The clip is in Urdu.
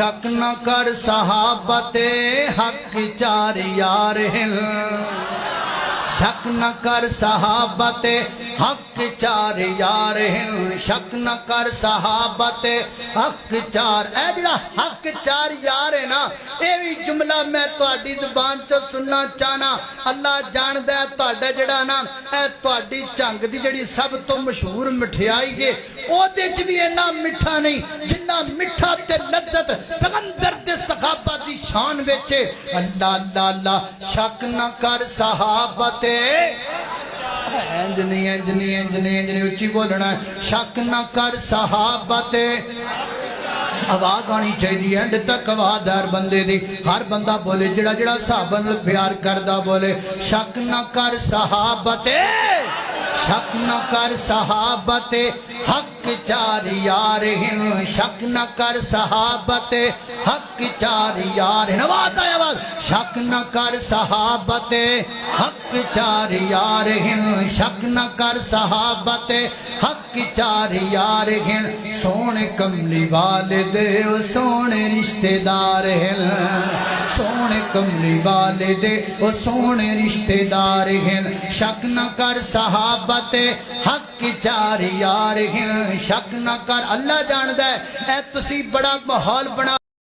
شک نہ کر صحابت حق چار یار ہیں شک نہ کر صحابت حق چار یار ہیں شک نہ کر صحابت حق چار اے جڑا حق چار یار ہے نا اے بھی جملہ میں تہاڈی زبان چ سننا چاہنا اللہ جاندا ہے تہاڈا جڑا نا اے تہاڈی جنگ دی جڑی سب تو مشہور مٹھائی ہے او دے وچ بھی اتنا میٹھا نہیں جتنا میٹھا تے لذت پیغمبر تے صحابہ دی شان وچ اللہ اللہ اللہ شک نہ کر صحابت انجنی اچھی بولنا شک نہ کر صحابت آواز آنی چاہیے اینڈ تک آواز ہر بندے دی ہر بندہ بولے جڑا جڑا صحابہ نال پیار کردا بولے شک نہ کر صحابت شک نہ کر صحابت حق چار یار ہیں شک نہ کر صحابت حق چار یار ہیں آواز آئے آواز شک نہ کر صحابت حق چار یار ہیں شک نہ کر صحابت حق چار یار ہیں سونے کملی والدے و سونے رشتہ دار ہیں سونے کملی والدے و سونے رشتہ دار ہیں شک نہ کر صحابت حق چار یار ہیں شک نہ کر اللہ جاندہ ہے اے تسی بڑا ماحول بنا